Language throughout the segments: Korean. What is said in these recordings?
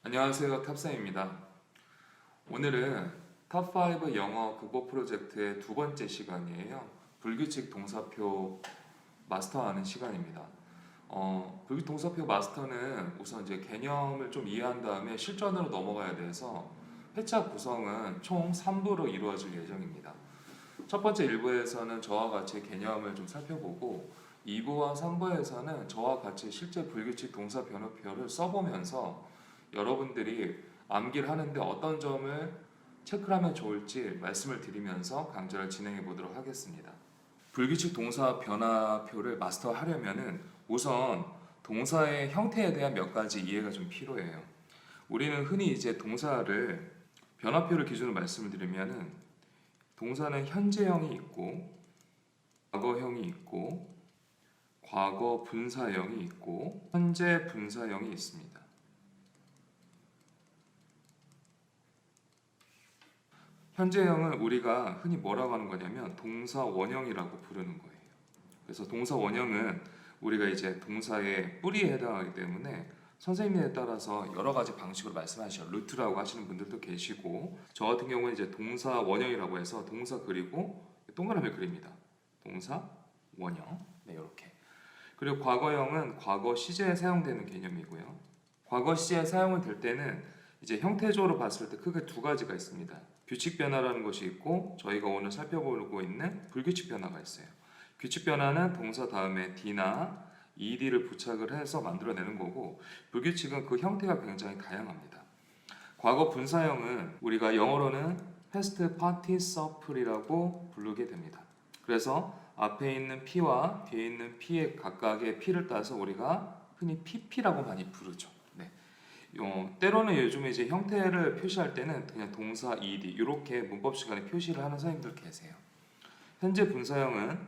안녕하세요. 탑쌤입니다. 오늘은 탑5 영어 극복 프로젝트의 두 번째 시간이에요. 불규칙 동사표 마스터하는 시간입니다. 불규칙 동사표 마스터는 우선 이제 개념을 좀 이해한 다음에 실전으로 넘어가야 돼서 회차 구성은 총 3부로 이루어질 예정입니다. 첫 번째 1부에서는 저와 같이 개념을 좀 살펴보고 2부와 3부에서는 저와 같이 실제 불규칙 동사 변호표를 써보면서 여러분들이 암기를 하는데 어떤 점을 체크를 하면 좋을지 말씀을 드리면서 강좌를 진행해 보도록 하겠습니다. 불규칙 동사 변화표를 마스터하려면은 우선 동사의 형태에 대한 몇 가지 이해가 좀 필요해요. 우리는 흔히 이제 동사를 변화표를 기준으로 말씀을 드리면은 동사는 현재형이 있고 과거형이 있고 과거 분사형이 있고 현재 분사형이 있습니다. 현재형은 우리가 흔히 뭐라고 하는 거냐면 동사 원형이라고 부르는 거예요. 그래서 동사 원형은 우리가 이제 동사의 뿌리에 해당하기 때문에 선생님에 따라서 여러 가지 방식으로 말씀하시죠. 루트라고 하시는 분들도 계시고 저 같은 경우는 이제 동사 원형이라고 해서 동사 그리고 동그라미 그립니다. 동사 원형. 네, 이렇게. 그리고 과거형은 과거 시제에 사용되는 개념이고요. 과거 시제에 사용을 될 때는 이제 형태적으로 봤을 때 크게 두 가지가 있습니다. 규칙 변화라는 것이 있고 저희가 오늘 살펴보고 있는 불규칙 변화가 있어요. 규칙 변화는 동사 다음에 d나 ed를 부착을 해서 만들어내는 거고 불규칙은 그 형태가 굉장히 다양합니다. 과거 분사형은 우리가 영어로는 past participle이라고 부르게 됩니다. 그래서 앞에 있는 P와 뒤에 있는 P의 각각의 P를 따서 우리가 흔히 PP라고 많이 부르죠. 네. 때로는 요즘에 이제 형태를 표시할 때는 그냥 동사 ed 이렇게 문법 시간에 표시를 하는 선생님들 계세요. 현재 분사형은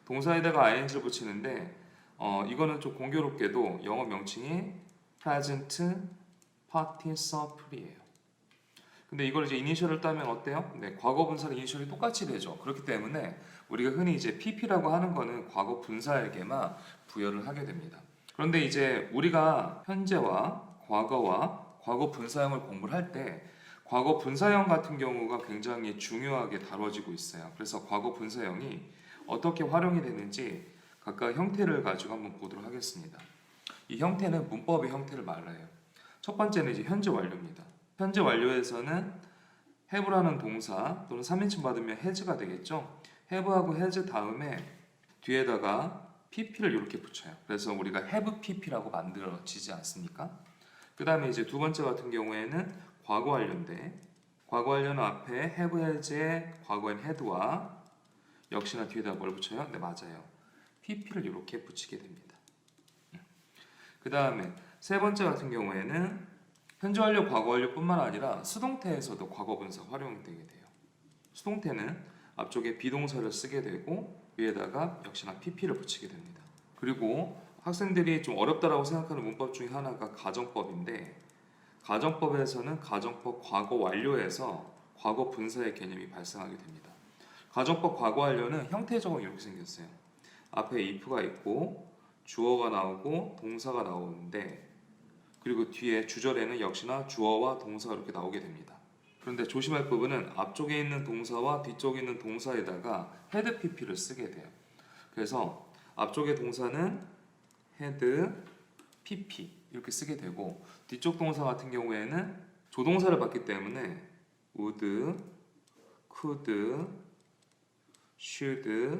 동사에다가 ing를 붙이는데 이거는 좀 공교롭게도 영어 명칭이 present participle이에요. 근데 이걸 이제 이니셜을 따면 어때요? 네, 과거 분사랑 이니셜이 똑같이 되죠. 그렇기 때문에 우리가 흔히 이제 PP라고 하는 거는 과거 분사에게만 부여를 하게 됩니다. 그런데 이제 우리가 현재와 과거와 과거 분사형을 공부를 할 때 과거 분사형 같은 경우가 굉장히 중요하게 다뤄지고 있어요. 그래서 과거 분사형이 어떻게 활용이 되는지 각각 형태를 가지고 한번 보도록 하겠습니다. 이 형태는 문법의 형태를 말해요. 첫 번째는 이제 현재 완료입니다. 현재 완료에서는 have라는 동사 또는 3인칭 받으면 has가 되겠죠. have하고 has 다음에 뒤에다가 pp를 이렇게 붙여요. 그래서 우리가 have pp라고 만들어지지 않습니까? 그 다음에 이제 두 번째 같은 경우에는 과거 완료인데 과거 완료는 앞에 have has의 과거엔 had와 역시나 뒤에다 뭘 붙여요? 네, 맞아요. pp를 이렇게 붙이게 됩니다. 그 다음에 세 번째 같은 경우에는 현재 완료, 과거 완료뿐만 아니라 수동태에서도 과거 분사 활용되게 돼요. 수동태는 앞쪽에 비동사를 쓰게 되고 위에다가 역시나 pp를 붙이게 됩니다. 그리고 학생들이 좀 어렵다라고 생각하는 문법 중에 하나가 가정법인데 가정법에서는 가정법 과거 완료에서 과거 분사의 개념이 발생하게 됩니다. 가정법 과거 완료는 형태적으로 이렇게 생겼어요. 앞에 if가 있고 주어가 나오고 동사가 나오는데 그리고 뒤에 주절에는 역시나 주어와 동사가 이렇게 나오게 됩니다. 그런데 조심할 부분은 앞쪽에 있는 동사와 뒤쪽에 있는 동사에다가 had pp를 쓰게 돼요. 그래서 앞쪽의 동사는 had pp 이렇게 쓰게 되고 뒤쪽 동사 같은 경우에는 조동사를 받기 때문에 would, could, should,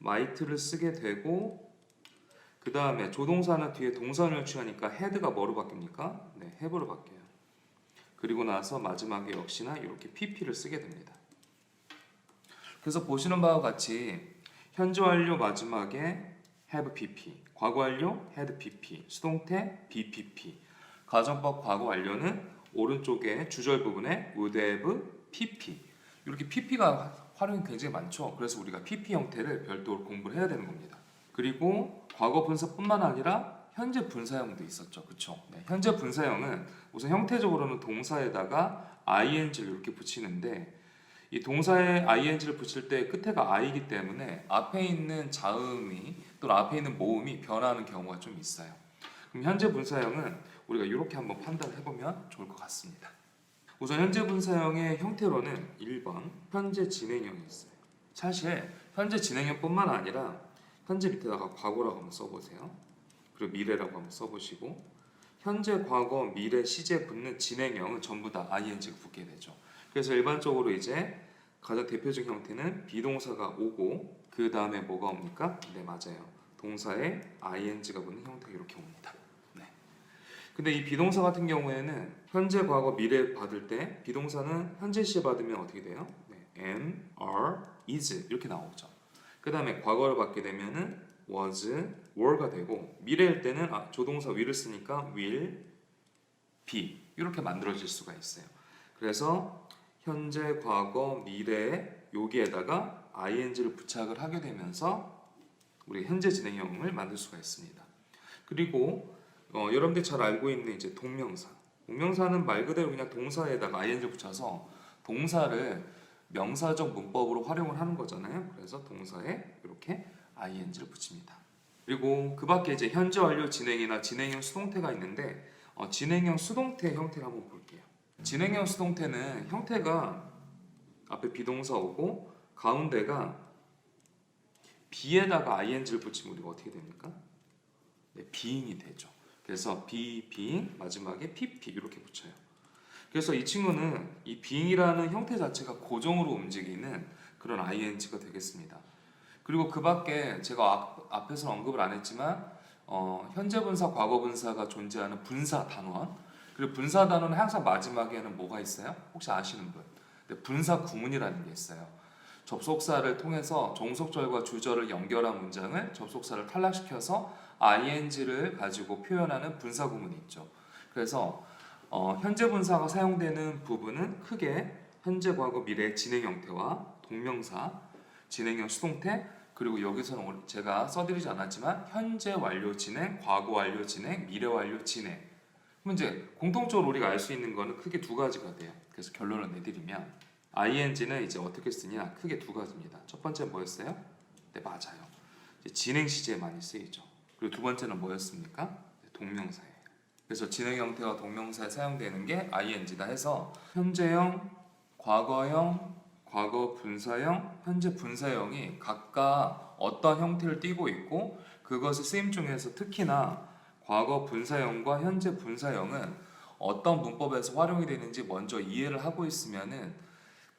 might를 쓰게 되고 그 다음에 조동사는 뒤에 동사를 취하니까 had가 뭐로 바뀝니까? 네, have로 바뀌어요. 그리고 나서 마지막에 역시나 이렇게 pp를 쓰게 됩니다. 그래서 보시는 바와 같이 현재 완료 마지막에 have pp, 과거 완료 had pp, 수동태 bpp, 가정법 과거 완료는 오른쪽에 주절 부분에 would have pp 이렇게 pp가 활용이 굉장히 많죠. 그래서 우리가 pp 형태를 별도로 공부를 해야 되는 겁니다. 그리고 과거 분사뿐만 아니라 현재 분사형도 있었죠. 그쵸? 네, 현재 분사형은 우선 형태적으로는 동사에다가 ing를 이렇게 붙이는데 이 동사에 ing를 붙일 때 끝에가 i이기 때문에 앞에 있는 자음이 또는 앞에 있는 모음이 변하는 경우가 좀 있어요. 그럼 현재 분사형은 우리가 이렇게 한번 판단해보면 좋을 것 같습니다. 우선 현재 분사형의 형태로는 1번 현재 진행형이 있어요. 사실 현재 진행형뿐만 아니라 현재 밑에다가 과거라고 한번 써보세요. 그리고 미래라고 한번 써보시고 현재, 과거, 미래, 시제 붙는 진행형은 전부 다 ing가 붙게 되죠. 그래서 일반적으로 이제 가장 대표적인 형태는 비동사가 오고 그 다음에 뭐가 옵니까? 네, 맞아요. 동사에 ing가 붙는 형태가 이렇게 옵니다. 네. 근데 이 비동사 같은 경우에는 현재, 과거, 미래 받을 때 비동사는 현재 시에 받으면 어떻게 돼요? 네, am, are, is 이렇게 나오죠. 그 다음에 과거를 받게 되면은 was, were가 되고 미래일 때는 조동사 will을 쓰니까 will, be 이렇게 만들어질 수가 있어요. 그래서 현재, 과거, 미래 여기에다가 ing를 부착을 하게 되면서 우리 현재 진행형을 만들 수가 있습니다. 그리고 여러분들이 잘 알고 있는 이제 동명사. 동명사는 말 그대로 그냥 동사에다가 ing를 붙여서 동사를 명사적 문법으로 활용을 하는 거잖아요. 그래서 동사에 이렇게 ing를 붙입니다. 그리고 그 밖에 이제 현재 완료 진행이나 진행형 수동태가 있는데 진행형 수동태 형태를 한번 볼게요. 진행형 수동태는 형태가 앞에 비동사 오고 가운데가 be에다가 ing를 붙이면 우리가 어떻게 됩니까? 네, being이 되죠. 그래서 being 마지막에 pp 이렇게 붙여요. 그래서 이 친구는 이 being이라는 형태 자체가 고정으로 움직이는 그런 ing가 되겠습니다. 그리고 그 밖에 제가 앞에서는 언급을 안 했지만 현재 분사, 과거 분사가 존재하는 분사 단원, 그리고 분사 단원은 항상 마지막에는 뭐가 있어요? 혹시 아시는 분? 네, 분사 구문이라는 게 있어요. 접속사를 통해서 종속절과 주절을 연결한 문장을 접속사를 탈락시켜서 ing를 가지고 표현하는 분사 구문이 있죠. 그래서 현재 분사가 사용되는 부분은 크게 현재, 과거, 미래 진행 형태와 동명사, 진행형 수동태, 그리고 여기서는 제가 써드리지 않았지만 현재 완료 진행, 과거 완료 진행, 미래 완료 진행. 그럼 이제 공통적으로 우리가 알 수 있는 거는 크게 두 가지가 돼요. 그래서 결론을 내드리면 ing는 이제 어떻게 쓰냐? 크게 두 가지입니다. 첫 번째 뭐였어요? 네, 맞아요. 이제 진행 시제에 많이 쓰이죠. 그리고 두 번째는 뭐였습니까? 동명사예요. 그래서 진행 형태와 동명사에 사용되는 게 ing다 해서 현재형, 과거형, 과거 분사형, 현재 분사형이 각각 어떤 형태를 띠고 있고 그것의 쓰임 중에서 특히나 과거 분사형과 현재 분사형은 어떤 문법에서 활용이 되는지 먼저 이해를 하고 있으면은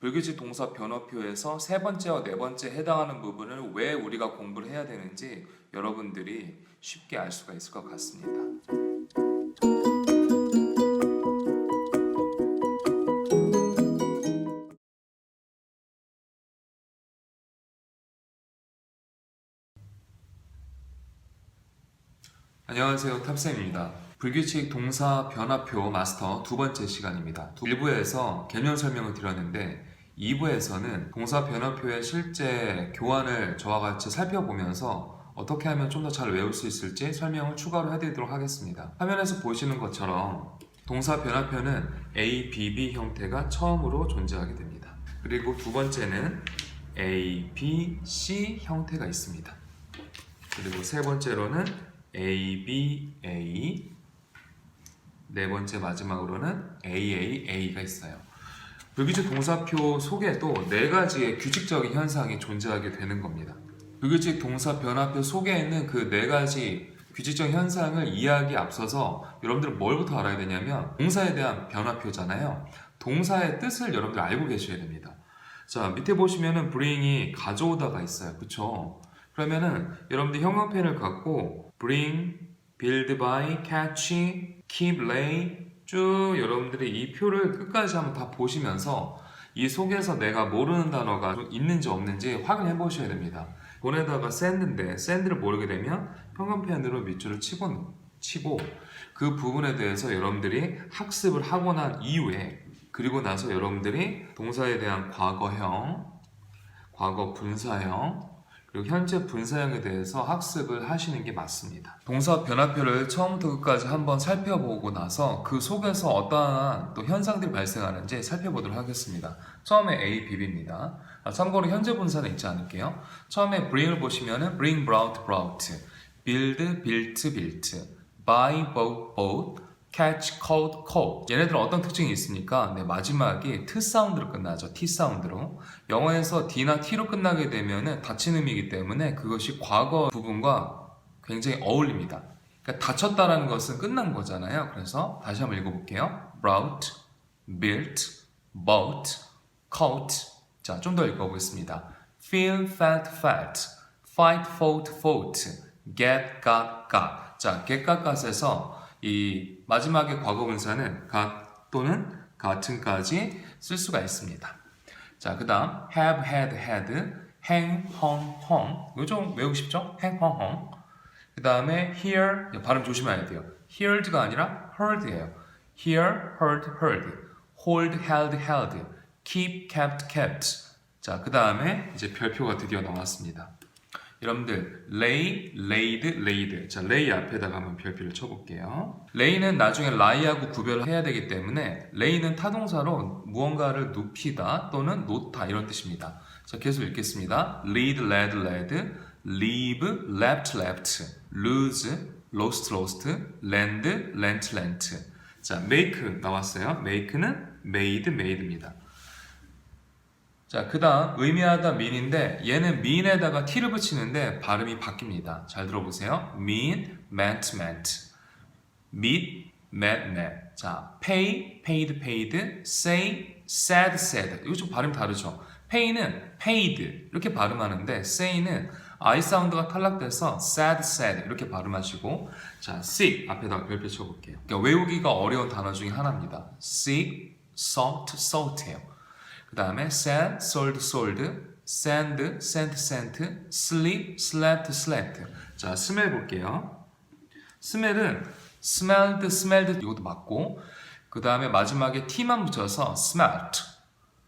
불규칙 동사 변화표에서 세 번째와 네 번째 해당하는 부분을 왜 우리가 공부를 해야 되는지 여러분들이 쉽게 알 수가 있을 것 같습니다. 안녕하세요, 탑쌤입니다. 불규칙 동사 변화표 마스터 두 번째 시간입니다. 1부에서 개념 설명을 드렸는데 2부에서는 동사 변화표의 실제 교환을 저와 같이 살펴보면서 어떻게 하면 좀 더 잘 외울 수 있을지 설명을 추가로 해드리도록 하겠습니다. 화면에서 보시는 것처럼 동사 변화표는 A, B, B 형태가 처음으로 존재하게 됩니다. 그리고 두 번째는 A, B, C 형태가 있습니다. 그리고 세 번째로는 A, B, A, 네 번째 마지막으로는 A, A, A가 있어요. 불규칙 동사표 속에도 네 가지의 규칙적인 현상이 존재하게 되는 겁니다. 불규칙 동사 변화표 속에 있는 그 네 가지 규칙적 현상을 이해하기에 앞서서 여러분들은 뭘부터 알아야 되냐면 동사에 대한 변화표잖아요. 동사의 뜻을 여러분들 알고 계셔야 됩니다. 자, 밑에 보시면은 bring이 가져오다가 있어요. 그쵸? 그러면은 여러분들 형광펜을 갖고 bring, build by, catch, keep, lay 쭉 여러분들이 이 표를 끝까지 한번 다 보시면서 이 속에서 내가 모르는 단어가 있는지 없는지 확인해 보셔야 됩니다. 본에다가 send인데 send를 모르게 되면 형광펜으로 밑줄을 치고 그 부분에 대해서 여러분들이 학습을 하고 난 이후에 그리고 나서 여러분들이 동사에 대한 과거형, 과거 분사형, 그리고 현재 분사형에 대해서 학습을 하시는 게 맞습니다. 동사 변화표를 처음부터 끝까지 한번 살펴보고 나서 그 속에서 어떠한 또 현상들이 발생하는지 살펴보도록 하겠습니다. 처음에 A, B, B입니다. 참고로 현재 분사는 잊지 않을게요. 처음에 bring을 보시면은 bring, brought, build, built, built, buy, bought, catch, cold, cold. 얘네들은 어떤 특징이 있습니까? 네, 마지막이 t 사운드로 끝나죠. t 사운드로. 영어에서 d나 t로 끝나게 되면은 닫힌 의미이기 때문에 그것이 과거 부분과 굉장히 어울립니다. 그러니까 닫혔다라는 것은 끝난 거잖아요. 그래서 다시 한번 읽어볼게요. brought, built, bought, caught. 자, 좀 더 읽어보겠습니다. feel, felt, felt, fight, fought, fought, get, got, got. 자, get, got, got에서 이 마지막의 과거분사는 got 또는 got은까지 쓸 수가 있습니다. 자, 그 다음 have, had, had, hang, hung, hung. 이거 좀 외우고 싶죠? hang, hung, hung. 그 다음에 hear, 발음 조심해야 돼요. heard가 아니라 heard예요. hear, heard, heard. hold, held, held. keep, kept, kept. 자, 그 다음에 이제 별표가 드디어 나왔습니다. 여러분들 lay, laid, laid. 자, lay 앞에다가 한번 별표를 쳐볼게요. lay는 나중에 lie하고 구별을 해야 되기 때문에 lay는 타동사로 무언가를 눕히다 또는 놓다 이런 뜻입니다. 자, 계속 읽겠습니다. lead, led, led, leave, left, left, lose, lost, lost, lend, lent, lent. 자, make 나왔어요. make는 made, made입니다. 자, 그 다음 의미하다 mean인데 얘는 mean에다가 t를 붙이는데 발음이 바뀝니다. 잘 들어보세요. mean, meant, meant. meet, met, met. 자, pay, paid, paid. say, said, said. 이거 좀 발음 다르죠? pay는 paid 이렇게 발음하는데 say는 I 사운드가 탈락돼서 sad, said 이렇게 발음하시고 자, sick 앞에다가 별표 쳐볼게요. 그러니까 외우기가 어려운 단어 중에 하나입니다. sick, salt, salt예요. 그 다음에 sell, sold, sold, send, sent, sent, sleep, slept, slept. 자, smell 볼게요. smell은 smelled, smelled 이것도 맞고 그 다음에 마지막에 t만 붙여서 smelt,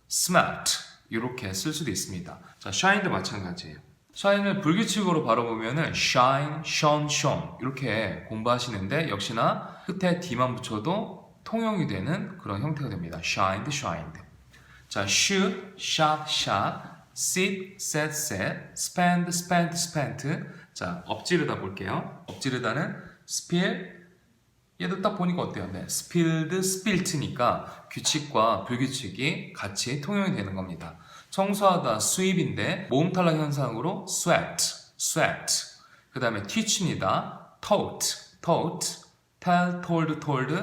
smelt 이렇게 쓸 수도 있습니다. 자, shine도 마찬가지예요. shine을 불규칙으로 바라보면은 shine, shone, shone 이렇게 공부하시는데 역시나 끝에 d만 붙여도 통용이 되는 그런 형태가 됩니다. shined, shined. 자, shoot, shot, shot, sit, sat, sat, spend, spent, spent. 자, 엎지르다 볼게요. 엎지르다는 spill, 얘도 딱 보니까 어때요? 네, spilled, spilt니까 규칙과 불규칙이 같이 통용이 되는 겁니다. 청소하다, sweep인데 모음 탈락 현상으로 swept, swept. 그 다음에 teach입니다. taught, taught, tell, told, told,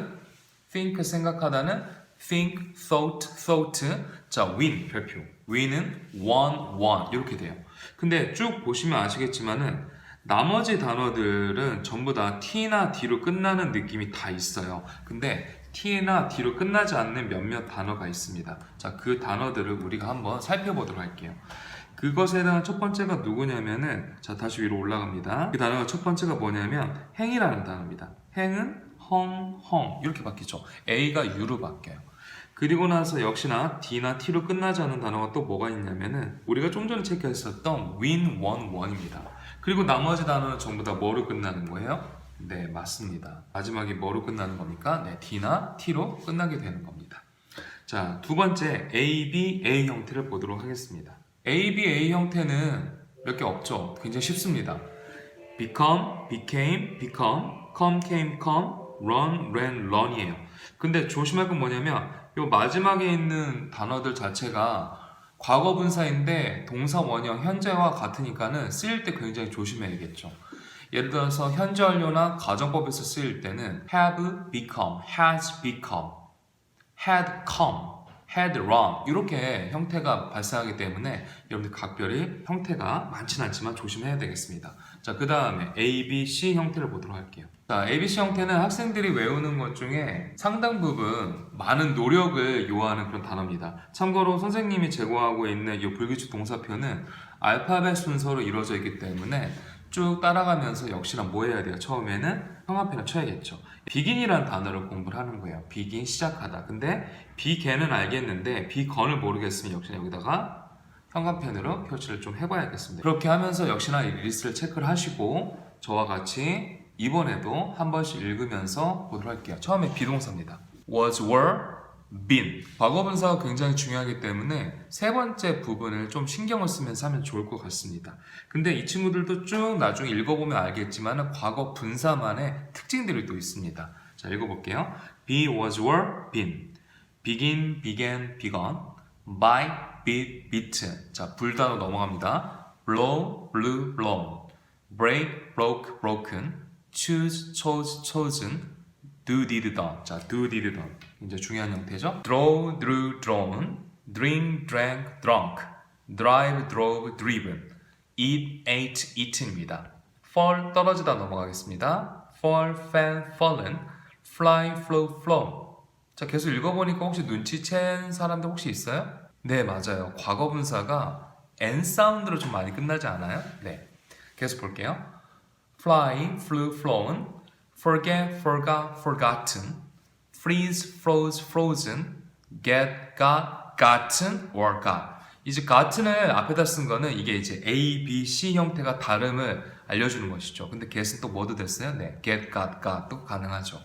think, 생각하다는 think, thought, thought. 자, win 별표. win은 won, won 이렇게 돼요. 근데 쭉 보시면 아시겠지만은 나머지 단어들은 전부 다 t나 d로 끝나는 느낌이 다 있어요. 근데 t나 d로 끝나지 않는 몇몇 단어가 있습니다. 자, 그 단어들을 우리가 한번 살펴보도록 할게요. 그것에 대한 첫 번째가 누구냐면은 자, 다시 위로 올라갑니다. 그 단어가 첫 번째가 뭐냐면 행이라는 단어입니다. 행은 헝, 헝 이렇게 바뀌죠. A가 U로 바뀌어요. 그리고 나서 역시나 D나 T로 끝나지 않는 단어가 또 뭐가 있냐면은 우리가 좀 전에 체크했었던 win, won, won입니다. 그리고 나머지 단어는 전부 다 뭐로 끝나는 거예요? 네, 맞습니다. 마지막에 뭐로 끝나는 겁니까? 네, D나 T로 끝나게 되는 겁니다. 자, 두 번째 ABA 형태를 보도록 하겠습니다. ABA 형태는 몇 개 없죠? 굉장히 쉽습니다. become, became, become, come, came, come, run, ran, run이에요. 근데 조심할 건 뭐냐면 이 마지막에 있는 단어들 자체가 과거 분사인데 동사 원형 현재와 같으니까는 쓰일 때 굉장히 조심해야겠죠. 예를 들어서 현재 완료나 가정법에서 쓰일 때는 have become, has become, had come, had run 이렇게 형태가 발생하기 때문에 여러분들 각별히 형태가 많지는 않지만 조심해야 되겠습니다. 자, 그 다음에 A, B, C 형태를 보도록 할게요. 자, A, B, C 형태는 학생들이 외우는 것 중에 상당 부분 많은 노력을 요하는 그런 단어입니다. 참고로 선생님이 제공하고 있는 이 불규칙 동사표는 알파벳 순서로 이루어져 있기 때문에 쭉 따라가면서 역시나 뭐 해야 돼요? 처음에는 형합편을 쳐야겠죠. begin이라는 단어를 공부를 하는 거예요. begin, 시작하다. 근데 began은 알겠는데 begon을 모르겠으면 역시나 여기다가 형광펜으로 표시를 좀 해봐야겠습니다. 그렇게 하면서 역시나 이 리스트를 체크를 하시고 저와 같이 이번에도 한 번씩 읽으면서 보도록 할게요. 처음에 비동사입니다. was, were, been. 과거분사가 굉장히 중요하기 때문에 세 번째 부분을 좀 신경을 쓰면서 하면 좋을 것 같습니다. 근데 이 친구들도 쭉 나중에 읽어보면 알겠지만 과거 분사만의 특징들이 또 있습니다. 자, 읽어볼게요. be, was, were, been. begin, began, begun. bite, bit, bitten. 자, 불단어 넘어갑니다. blow, blew, blown. break, broke, broken. choose, chose, chosen. do, did, done. 자, do, did, done. 이제 중요한 형태죠. draw, drew, drawn. drink, drank, drunk. drive, drove, driven. eat, ate, eaten입니다. fall, 떨어지다 넘어가겠습니다. fall, fan, fallen. fly, flow, flown. 자, 계속 읽어보니까 혹시 눈치챈 사람들 혹시 있어요? 네, 맞아요. 과거분사가 N 사운드로 좀 많이 끝나지 않아요? 네. 계속 볼게요. fly, flew, flown. forget, forgot, forgotten. freeze, froze, frozen. get, got, gotten, or got. 이제 gotten을 앞에다 쓴 거는 이게 이제 A, B, C 형태가 다름을 알려주는 것이죠. 근데 get은 또 뭐도 됐어요? 네, get, got, got도 가능하죠.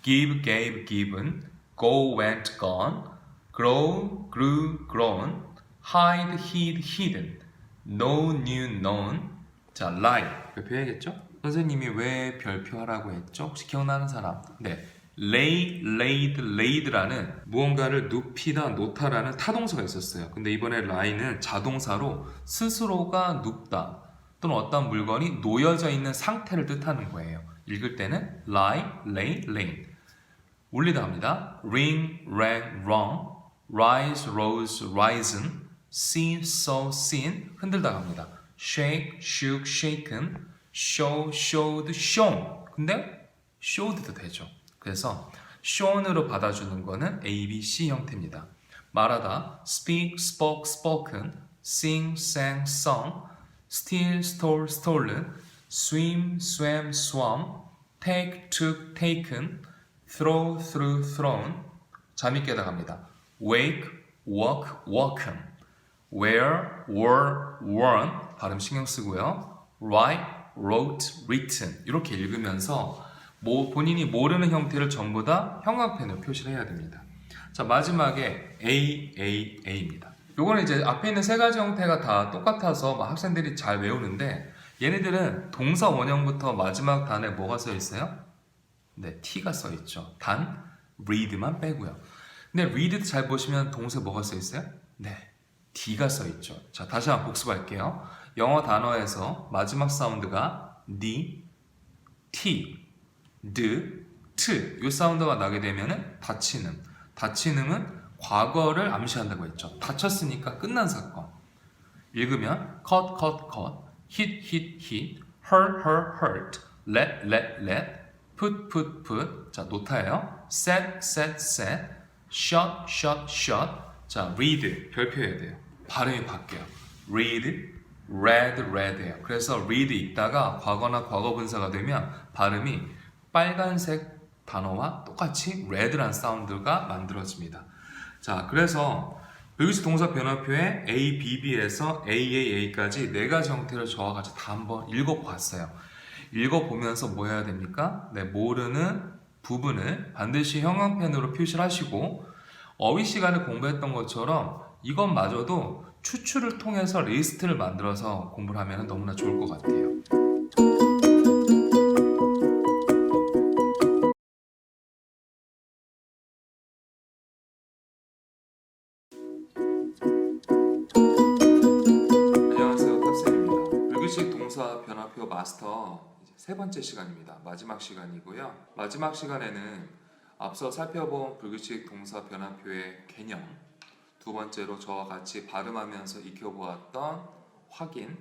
give, gave, given. go, went, gone. grow, grew, grown. hide, hid, hidden. know, knew, known. 자, lie. 별표해야겠죠? 선생님이 왜 별표하라고 했죠? 혹시 기억나는 사람? 네. lay, laid, laid라는 무언가를 눕히다, 놓다라는 타동사가 있었어요. 근데 이번에 lie는 자동사로 스스로가 눕다 또는 어떤 물건이 놓여져 있는 상태를 뜻하는 거예요. 읽을 때는 lie, lay, laid. 울리다 합니다. ring, rang, rung. rise, rose, risen. see, saw, seen. 흔들다 합니다. shake, shook, shaken. show, showed, shown. 근데 showed도 되죠. 그래서 shown으로 받아주는 거는 A, B, C 형태입니다. 말하다 speak, spoke, spoken. sing, sang, sung. steal, stole, stolen. swim, swam, swum. take, took, taken. throw, threw, thrown. 잠이 깨다 갑니다. wake, walk, woken. wear, wore, worn. 발음 신경 쓰고요. write, wrote, written. 이렇게 읽으면서 본인이 모르는 형태를 전부 다 형광펜으로 표시를 해야 됩니다. 자, 마지막에 A, A, A입니다. 요거는 이제 앞에 있는 세 가지 형태가 다 똑같아서 학생들이 잘 외우는데 얘네들은 동사 원형부터 마지막 단에 뭐가 써 있어요? 네, T가 써 있죠. 단 read만 빼고요. 근데 read 잘 보시면 동사 뭐가 써 있어요? 네, D가 써 있죠. 자, 다시 한번 복습할게요. 영어 단어에서 마지막 사운드가 D, T, D, T 이 사운드가 나게 되면은 다치는. 다치는은 과거를 암시한다고 했죠. 다쳤으니까 끝난 사건. 읽으면 cut, cut, cut, hit, hit, hit, hurt, hurt, hurt, let, let, let, put, put, put. 자, 노타예요. set, set, set, shut, shut, shut. 자, read 별표해야 돼요. 발음이 바뀌어요. read, read, read예요. 그래서 read 읽다가 과거나 과거분사가 되면 발음이 빨간색 단어와 똑같이 red란 사운드가 만들어집니다. 자, 그래서 불규칙 동사 변화표에 A, B, B에서 A, A, A까지 네 가지 형태를 저와 같이 다 한번 읽어봤어요. 읽어보면서 뭐 해야 됩니까? 네, 모르는 부분을 반드시 형광펜으로 표시를 하시고 어휘 시간에 공부했던 것처럼 이것마저도 추출을 통해서 리스트를 만들어서 공부를 하면 너무나 좋을 것 같아요. 안녕하세요, 탑쌤입니다. 불규칙 동사 변화표 마스터 이제 세 번째 시간입니다. 마지막 시간이고요. 마지막 시간에는 앞서 살펴본 불규칙 동사 변화표의 개념, 두 번째로 저와 같이 발음하면서 익혀보았던 확인,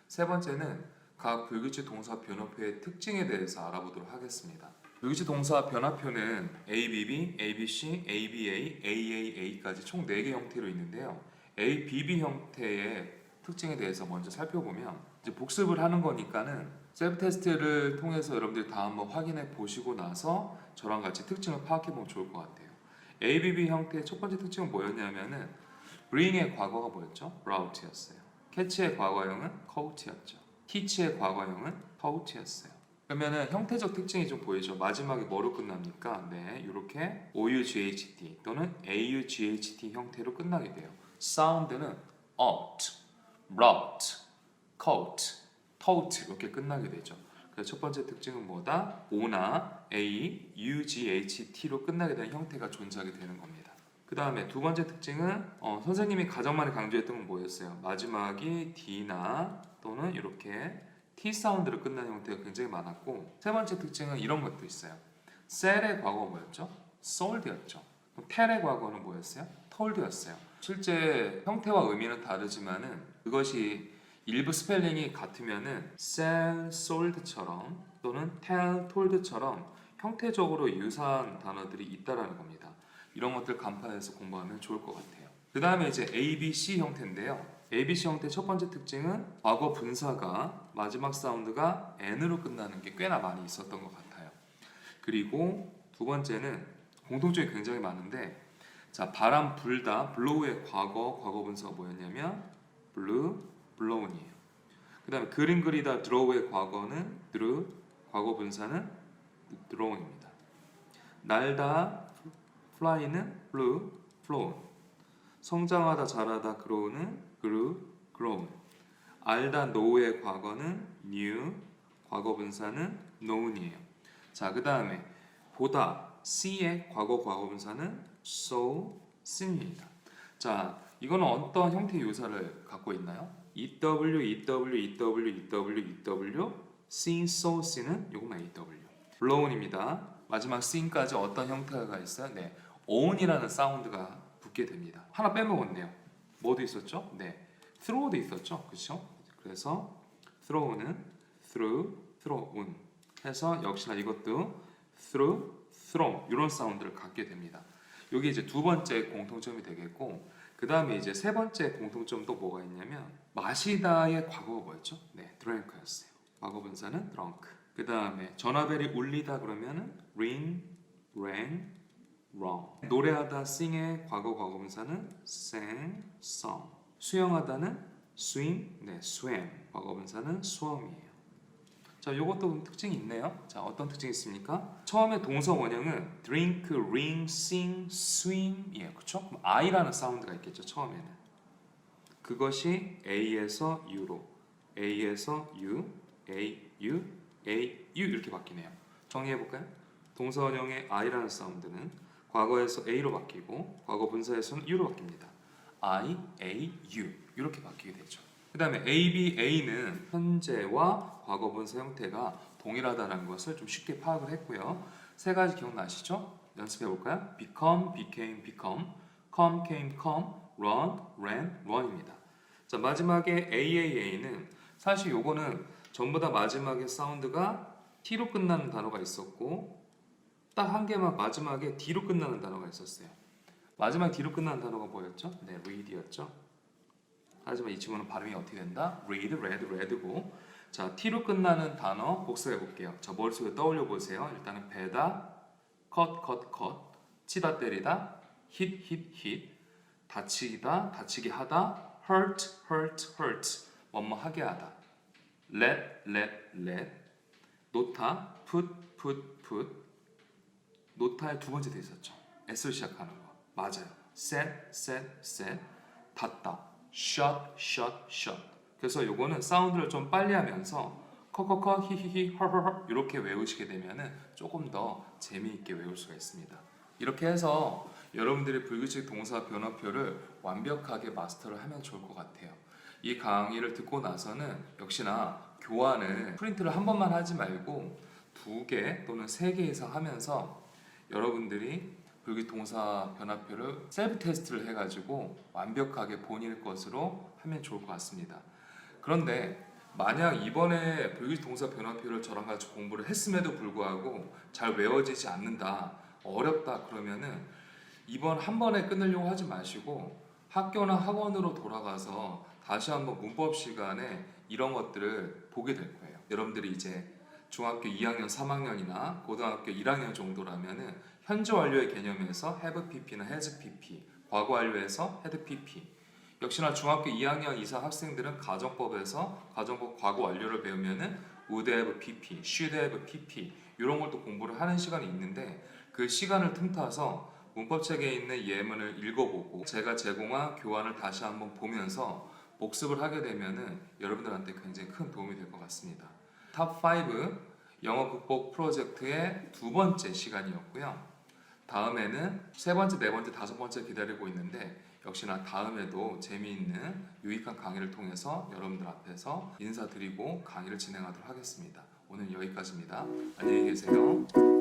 세 번째는 각 불규칙 동사 변화표의 특징에 대해서 알아보도록 하겠습니다. 불규칙 동사 변화표는 ABB, ABC, ABA, AAA까지 총 4개 형태로 있는데요. ABB 형태의 특징에 대해서 먼저 살펴보면 이제 복습을 하는 거니까는 셀프 테스트를 통해서 여러분들이 다 한번 확인해 보시고 나서 저랑 같이 특징을 파악해 보면 좋을 것 같아요. ABB 형태의 첫 번째 특징은 뭐였냐면은 bring의 과거가 뭐였죠? brought였어요. catch의 과거형은 caught였죠. teach의 과거형은 taught였어요. 그러면은 형태적 특징이 좀 보이죠? 마지막에 뭐로 끝납니까? 네, 이렇게 OUGHT 또는 AUGHT 형태로 끝나게 돼요. 사운드는 ought, brought, caught, taught 이렇게 끝나게 되죠. 그래서 첫 번째 특징은 뭐다? O나 A, U, G, H, T로 끝나게 되는 형태가 존재하게 되는 겁니다. 그 다음에 두 번째 특징은 선생님이 가장 많이 강조했던 건 뭐였어요? 마지막이 D나 또는 이렇게 T 사운드로 끝나는 형태가 굉장히 많았고, 세 번째 특징은 이런 것도 있어요. 셀의 과거 뭐였죠? sold였죠. 그럼 텔의 과거는 뭐였어요? told였어요. 실제 형태와 의미는 다르지만은 그것이 일부 스펠링이 같으면은 sell, sold처럼 또는 tell, told처럼 형태적으로 유사한 단어들이 있다라는 겁니다. 이런 것들 간파해서 공부하면 좋을 것 같아요. 그 다음에 이제 ABC 형태인데요. ABC 형태 첫 번째 특징은 과거 분사가 마지막 사운드가 N으로 끝나는 게 꽤나 많이 있었던 것 같아요. 그리고 두 번째는 공통점이 굉장히 많은데, 자, 바람 불다, blow의 과거 분사가 뭐였냐면 blew, blown이에요. 그 다음에 그림 그리다, draw의 과거는 drew, 과거 분사는 drawing입니다. 날다, fly는 flew, flown. 성장하다, 자라다, grow는 grew, grown. 알다, know의 과거는 knew, 과거 분사는 known이에요. 자, 그 다음에 보다, see의 과거 분사는 saw, seen입니다. 자, 이거는 어떤 형태의 유사를 갖고 있나요? EW, seen, saw, seen은 요것만 EW. blown입니다. 마지막 seen까지 어떤 형태가 있어요? 네, own이라는 사운드가 붙게 됩니다. 하나 빼먹었네요. 뭐도 있었죠? 네, throw도 있었죠, 그렇죠? 그래서 throw는 through, thrown 해서 역시나 이것도 through, thrown 이런 사운드를 갖게 됩니다. 이게 이제 두 번째 공통점이 되겠고, 그 다음에 이제 세 번째 공통점도 뭐가 있냐면 마시다의 과거가 뭐였죠? 네, drink였어요. 과거 분사는 drunk. 그 다음에 전화벨이 울리다 그러면은 ring, rang, rang. 노래하다 sing의 과거 분사는 sang, sung. 수영하다는 swim, 네, swam. 과거 분사는 swam이에요. 자, 요것도 특징이 있네요. 자, 어떤 특징이 있습니까? 처음에 동사 원형은 drink, ring, sing, swim이에요. 그쵸? 그럼 I라는 사운드가 있겠죠, 처음에는. 그것이 A에서 U로, A에서 U, A, U, A, U 이렇게 바뀌네요. 정리해볼까요? 동사 원형의 I라는 사운드는 과거에서 A로 바뀌고 과거 분사에서는 U로 바뀝니다. I, A, U 이렇게 바뀌게 되죠. 그 다음에 A, B, A는 현재와 과거 분사 형태가 동일하다는 것을 좀 쉽게 파악을 했고요. 세 가지 기억나시죠? 연습해 볼까요? become, became, become, come, came, come, run, ran, run입니다. 자, 마지막에 AAA는 사실 요거는 전부 다 마지막에 사운드가 T로 끝나는 단어가 있었고 딱 한 개만 마지막에 D로 끝나는 단어가 있었어요. 마지막 D로 끝나는 단어가 뭐였죠? 네, read였죠. 하지만 이 친구는 발음이 어떻게 된다? read, read, read고, 자, T로 끝나는 단어 복습해 볼게요. 자, 머릿속에 떠올려 보세요. 일단은 베다, cut, cut, cut, 치다 때리다, hit, hit, hit, 다치다, 다치게 하다, hurt, hurt, hurt, 뭐뭐 하게 하다, let, let, let, 놓다, put, put, put. 놓다의 두 번째 돼 있었죠. S로 시작하는 거 맞아요. set, set, set, 닫다, shut, shut, shut. 그래서 요거는 사운드를 좀 빨리 하면서 커커커, 히히히, 헐헐헐 이렇게 외우시게 되면은 조금 더 재미있게 외울 수가 있습니다. 이렇게 해서 여러분들이 불규칙 동사 변화표를 완벽하게 마스터를 하면 좋을 것 같아요. 이 강의를 듣고 나서는 역시나 교환을 프린트를 한 번만 하지 말고 2개 또는 3개 이상 하면서 여러분들이 불규칙 동사 변화표를 셀프 테스트를 해가지고 완벽하게 본인의 것으로 하면 좋을 것 같습니다. 그런데 만약 이번에 불규칙 동사 변화표를 저랑 같이 공부를 했음에도 불구하고 잘 외워지지 않는다, 어렵다 그러면은 이번 한 번에 끊으려고 하지 마시고 학교나 학원으로 돌아가서 다시 한번 문법 시간에 이런 것들을 보게 될 거예요. 여러분들이 이제 중학교 2학년, 3학년이나 고등학교 1학년 정도라면은 현재 완료의 개념에서 have pp나 has pp, 과거 완료에서 had pp. 역시나 중학교 2학년 이상 학생들은 가정법에서 가정법 과거 완료를 배우면은 would have pp, should have pp 이런 걸 또 공부를 하는 시간이 있는데 그 시간을 틈타서 문법책에 있는 예문을 읽어보고 제가 제공한 교환을 다시 한번 보면서 복습을 하게 되면은 여러분들한테 굉장히 큰 도움이 될 것 같습니다. 탑 5 영어 극복 프로젝트의 두 번째 시간이었고요. 다음에는 세 번째, 네 번째, 다섯 번째 기다리고 있는데 역시나 다음에도 재미있는 유익한 강의를 통해서 여러분들 앞에서 인사드리고 강의를 진행하도록 하겠습니다. 오늘 여기까지입니다. 안녕히 계세요.